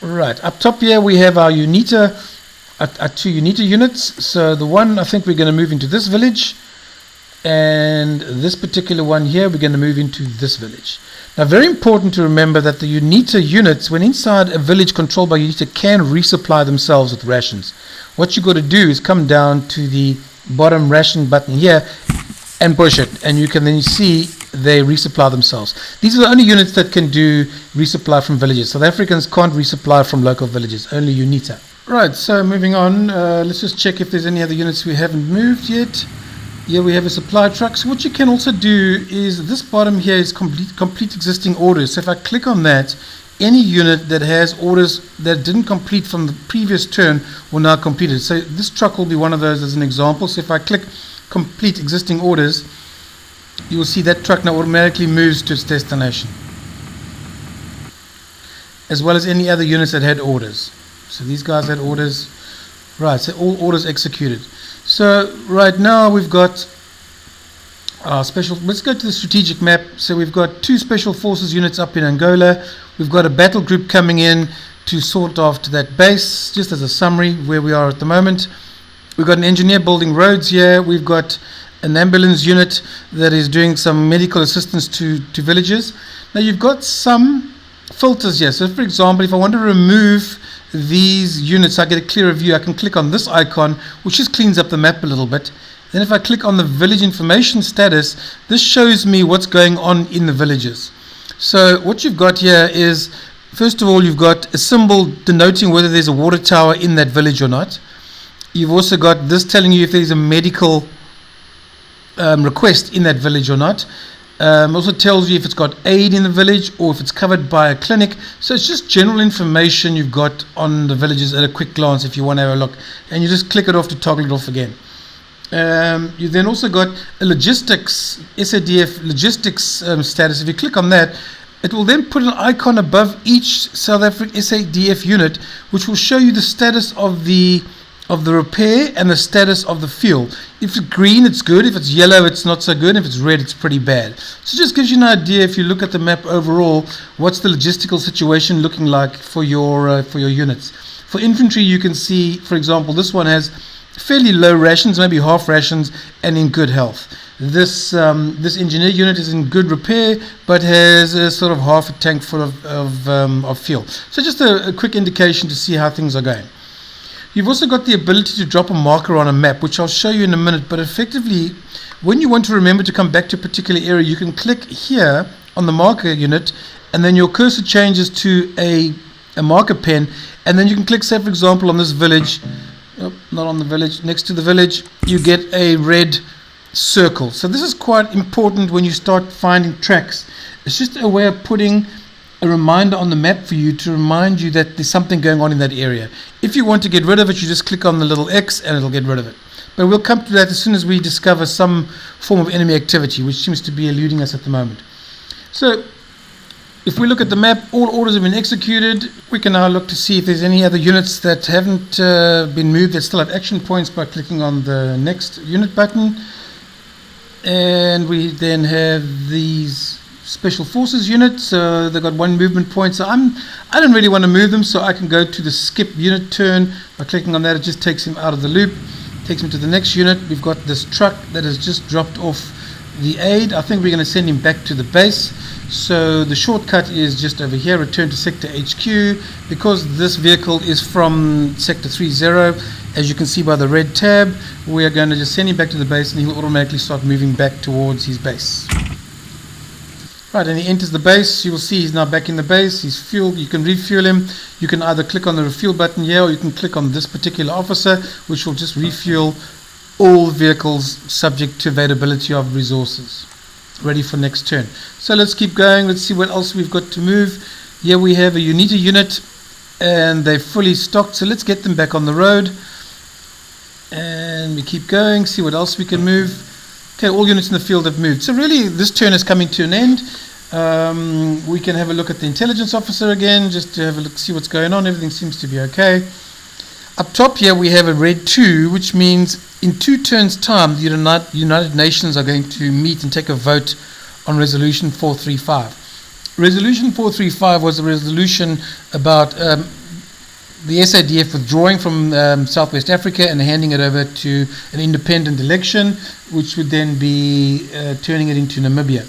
Right, up top here we have our UNITA, our two UNITA units. So the one, I think we're going to move into this village, and this particular one here we're going to move into this village. Now, very important to remember that the UNITA units, when inside a village controlled by UNITA, can resupply themselves with rations. What you've got to do is come down to the bottom ration button here and push it, and you can then see they resupply themselves. These are the only units that can do resupply from villages. South Africans can't resupply from local villages, only UNITA. Right, so moving on, let's just check if there's any other units we haven't moved yet. Here we have a supply truck. So what you can also do is this bottom here is complete existing orders. So if I click on that, any unit that has orders that didn't complete from the previous turn will now complete it. So this truck will be one of those as an example. So if I click complete existing orders, you will see that truck now automatically moves to its destination, as well as any other units that had orders. So these guys had orders. Right, so all orders executed. So right now we've got our special, let's go to the strategic map. So we've got two special forces units up in Angola. We've got a battle group coming in to sort after that base, just as a summary where we are at the moment. We've got an engineer building roads here. We've got an ambulance unit that is doing some medical assistance to villages. Now you've got some filters here. So for example, if I want to remove these units, I get a clearer view. I can click on this icon, which just cleans up the map a little bit. Then if I click on the village information status, this shows me what's going on in the villages. So what you've got here is, first of all, you've got a symbol denoting whether there's a water tower in that village or not. You've also got this telling you if there's a medical request in that village or not. Also tells you if it's got aid in the village or if it's covered by a clinic. So it's just general information you've got on the villages at a quick glance if you want to have a look, and you just click it off to toggle it off again. You then also got a logistics, SADF logistics status. If you click on that, it will then put an icon above each South African SADF unit, which will show you the status of the repair and the status of the fuel. If it's green, it's good. If it's yellow, it's not so good. If it's red, it's pretty bad. So it just gives you an idea, if you look at the map overall, what's the logistical situation looking like for your units. For infantry, you can see, for example, this one has fairly low rations, maybe half rations, and in good health. This engineer unit is in good repair, but has a sort of half a tank full of fuel. So just a quick indication to see how things are going. You've also got the ability to drop a marker on a map, which I'll show you in a minute, but effectively, when you want to remember to come back to a particular area, you can click here on the marker unit, and then your cursor changes to a marker pen, and then you can click, say for example, on this village, not on the village, next to the village, you get a red circle. So this is quite important when you start finding tracks. It's just a way of putting a reminder on the map for you to remind you that there's something going on in that area. If you want to get rid of it, you just click on the little X and it'll get rid of it. But we'll come to that as soon as we discover some form of enemy activity, which seems to be eluding us at the moment. So if we look at the map, all orders have been executed. We can now look to see if there's any other units that haven't been moved that still have action points by clicking on the next unit button. And we then have these special forces units. They've got one movement point, so I don't really want to move them, so I can go to the skip unit turn by clicking on that. It just takes him out of the loop, takes him to the next unit. We've got this truck that has just dropped off the aid. I think we're going to send him back to the base, so the shortcut is just over here, return to sector HQ. Because this vehicle is from sector 30, as you can see by the red tab, we are going to just send him back to the base, and he'll automatically start moving back towards his base. Right, and he enters the base. You will see he's now back in the base. He's fueled. You can refuel him. You can either click on the refuel button here, or you can click on this particular officer, which will just refuel all vehicles subject to availability of resources. Ready for next turn. So let's keep going. Let's see what else we've got to move. Here we have a UNITA unit, and they're fully stocked. So let's get them back on the road. And we keep going, see what else we can move. Okay, all units in the field have moved. So really, this turn is coming to an end. We can have a look at the intelligence officer again, just to have a look, see what's going on. Everything seems to be okay. Up top here, we have a red 2, which means in 2 turns' time, the United Nations are going to meet and take a vote on Resolution 435. Resolution 435 was a resolution about the SADF withdrawing from Southwest Africa and handing it over to an independent election, which would then be turning it into Namibia.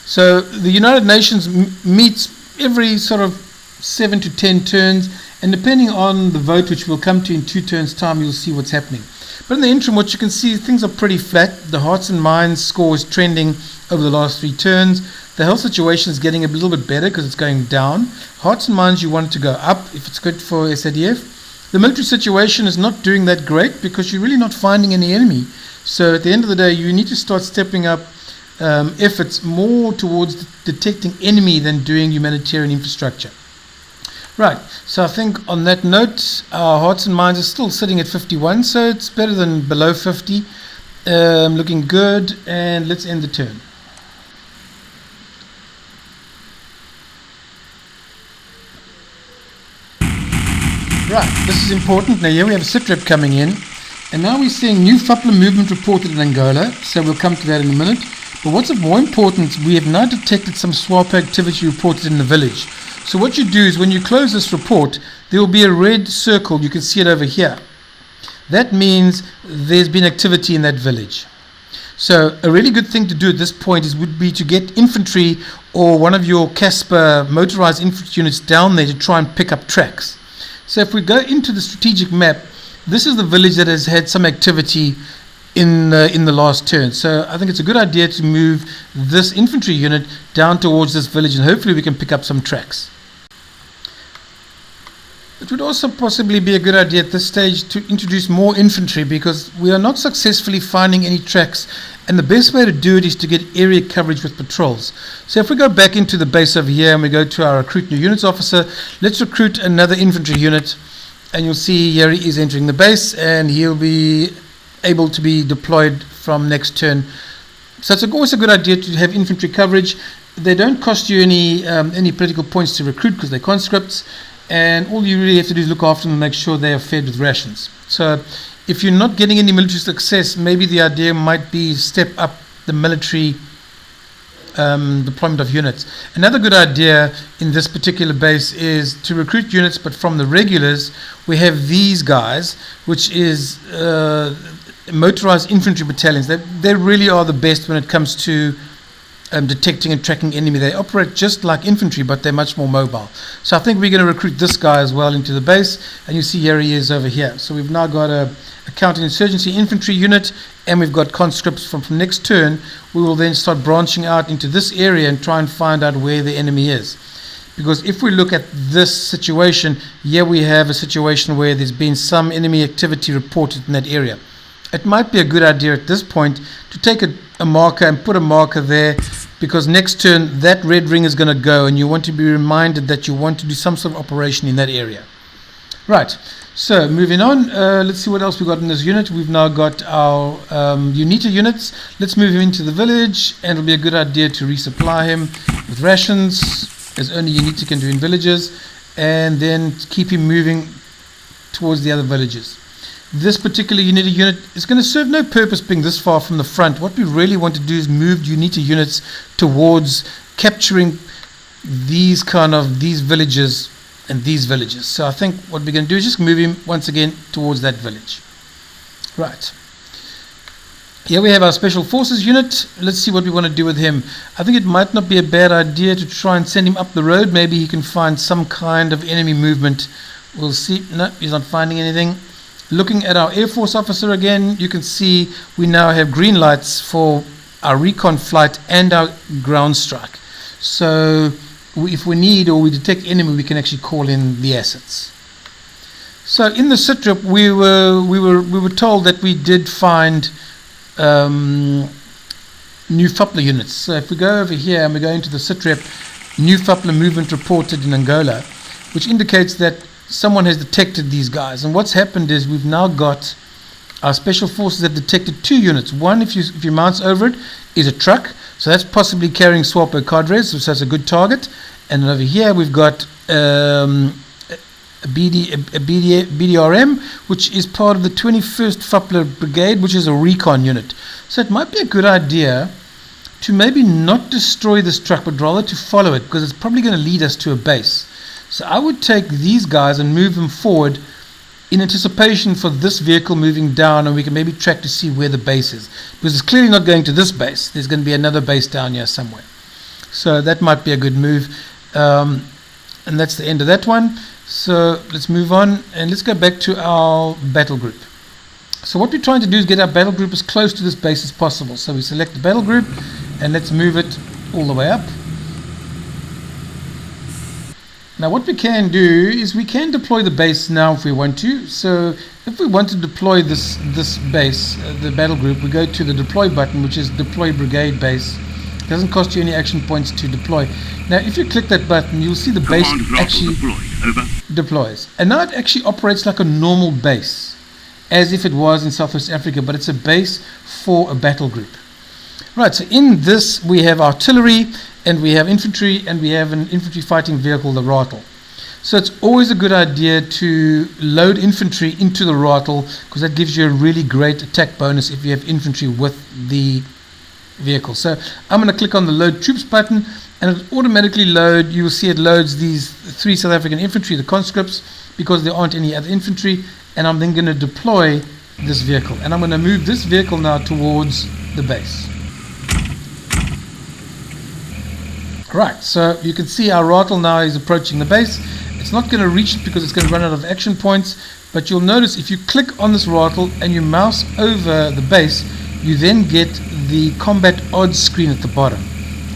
So the United Nations meets every sort of 7 to 10 turns, and depending on the vote, which we'll come to in 2 turns' time, you'll see what's happening. But in the interim, what you can see, things are pretty flat. The Hearts and Minds score is trending over the last 3 turns. The health situation is getting a little bit better because it's going down. Hearts and Minds, you want it to go up if it's good for SADF. The military situation is not doing that great because you're really not finding any enemy. So at the end of the day, you need to start stepping up efforts more towards detecting enemy than doing humanitarian infrastructure. Right, so I think on that note, our Hearts and Minds are still sitting at 51, so it's better than below 50. Looking good, and let's end the turn. Right, this is important. Now here we have a sitrep coming in, and now we're seeing new FUPLA movement reported in Angola, so we'll come to that in a minute. But what's of more importance, we have now detected some SWAPO activity reported in the village. So what you do is when you close this report, there will be a red circle. You can see it over here. That means there's been activity in that village. So a really good thing to do at this point would be to get infantry or one of your Casper motorized infantry units down there to try and pick up tracks. So if we go into the strategic map, this is the village that has had some activity in the last turn. So I think it's a good idea to move this infantry unit down towards this village, and hopefully we can pick up some tracks. It would also possibly be a good idea at this stage to introduce more infantry because we are not successfully finding any tracks, and the best way to do it is to get area coverage with patrols. So if we go back into the base over here and we go to our recruit new units officer, let's recruit another infantry unit, and you'll see here he is entering the base and he'll be able to be deployed from next turn. So it's always a good idea to have infantry coverage. They don't cost you any political points to recruit because they're conscripts, and all you really have to do is look after them and make sure they are fed with rations. So if you're not getting any military success, maybe the idea might be step up the military deployment of units. Another good idea in this particular base is to recruit units, but from the regulars we have these guys, which is motorized infantry battalions. They really are the best when it comes to detecting and tracking enemy. They operate just like infantry, but they're much more mobile. So I think we're going to recruit this guy as well into the base, and you see here he is over here. So we've now got a counterinsurgency infantry unit, and we've got conscripts from next turn. We will then start branching out into this area and try and find out where the enemy is. Because if we look at this situation, here we have a situation where there's been some enemy activity reported in that area. It might be a good idea at this point to take a marker and put a marker there, because next turn that red ring is going to go and you want to be reminded that you want to do some sort of operation in that area. Right, so moving on, let's see what else we've got in this unit. We've now got our UNITA units. Let's move him into the village, and it'll be a good idea to resupply him with rations, as only UNITA can do in villages, and then keep him moving towards the other villages. This particular UNITA unit is going to serve no purpose being this far from the front. What we really want to do is move UNITA units towards capturing these villages and these villages. So I think what we're going to do is just move him once again towards that village. Right. Here we have our Special Forces unit. Let's see what we want to do with him. I think it might not be a bad idea to try and send him up the road. Maybe he can find some kind of enemy movement. We'll see. No, he's not finding anything. Looking at our Air Force officer again, you can see we now have green lights for our recon flight and our ground strike. So if we need or we detect enemy, we can actually call in the assets. So in the SITREP, we were told that we did find new FUPLA units. So if we go over here and we go into the SITREP, new FUPLA movement reported in Angola, which indicates that someone has detected these guys. And what's happened is we've now got our Special Forces have detected 2 units. One, if you mouse over it, is a truck. So that's possibly carrying SWAPO cadres, so that's a good target. And over here we've got a BDRM, which is part of the 21st FUPLA Brigade, which is a recon unit. So it might be a good idea to maybe not destroy this truck, but rather to follow it, because it's probably going to lead us to a base. So I would take these guys and move them forward in anticipation for this vehicle moving down, and we can maybe track to see where the base is, because it's clearly not going to this base. There's going to be another base down here somewhere. So that might be a good move. And that's the end of that one. So let's move on and let's go back to our battle group. So what we're trying to do is get our battle group as close to this base as possible. So we select the battle group and let's move it all the way up. Now what we can do is we can deploy the base now if we want to. So if we want to deploy this base, the battle group, we go to the deploy button, which is deploy brigade base. It doesn't cost you any action points to deploy. Now if you click that button, you'll see the base actually deploys. And now it actually operates like a normal base, as if it was in Southwest Africa, but it's a base for a battle group. Right, so in this we have artillery, and we have infantry, and we have an infantry fighting vehicle, the Rattle. So it's always a good idea to load infantry into the Rattle, because that gives you a really great attack bonus if you have infantry with the vehicle. So I'm going to click on the load troops button, and it automatically load. You will see it loads these 3 South African infantry, the conscripts, because there aren't any other infantry, and I'm then going to deploy this vehicle, and I'm going to move this vehicle now towards the base. Right, so you can see our Rattle now is approaching the base. It's not going to reach it because it's going to run out of action points, but you'll notice if you click on this Rattle and you mouse over the base, you then get the combat odds screen at the bottom,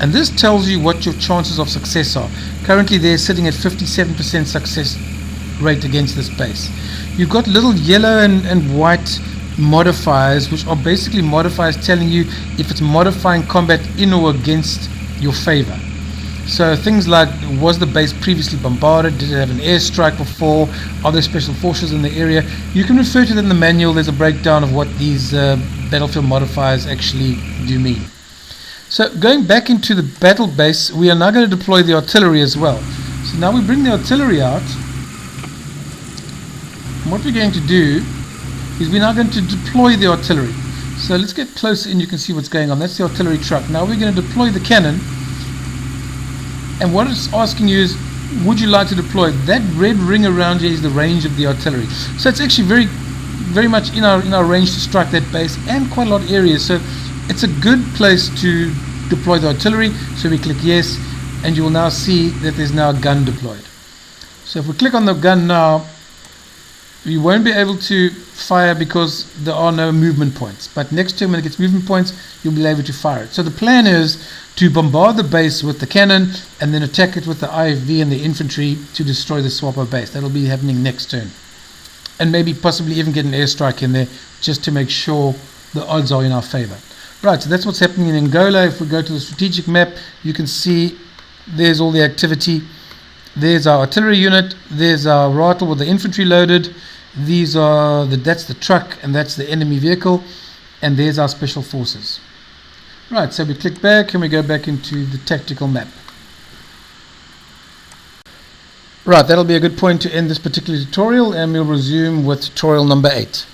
and this tells you what your chances of success are. Currently they're sitting at 57% success rate against this base. You've got little yellow and white modifiers, which are basically modifiers telling you if it's modifying combat in or against your favor. So things like, was the base previously bombarded? Did it have an airstrike before? Are there special forces in the area? You can refer to that in the manual. There's a breakdown of what these battlefield modifiers actually do mean. So going back into the battle base, we are now going to deploy the artillery as well. So now we bring the artillery out. And what we're going to do is we're now going to deploy the artillery. So let's get closer and you can see what's going on. That's the artillery truck. Now we're going to deploy the cannon. And what it's asking you is, would you like to deploy? That red ring around here is the range of the artillery. So it's actually very much in our range to strike that base, and quite a lot of areas. So it's a good place to deploy the artillery. So we click yes, and you will now see that there's now a gun deployed. So if we click on the gun now, you won't be able to fire because there are no movement points. But next turn, when it gets movement points, you'll be able to fire it. So the plan is to bombard the base with the cannon and then attack it with the IFV and the infantry to destroy the Swapo base. That'll be happening next turn. And maybe possibly even get an airstrike in there just to make sure the odds are in our favor. Right, so that's what's happening in Angola. If we go to the strategic map, you can see there's all the activity. There's our artillery unit. There's our Rattle with the infantry loaded. These are that's the truck, and that's the enemy vehicle, and there's our special forces. Right, so we click back and we go back into the tactical map. Right, that'll be a good point to end this particular tutorial, and we'll resume with tutorial number 8.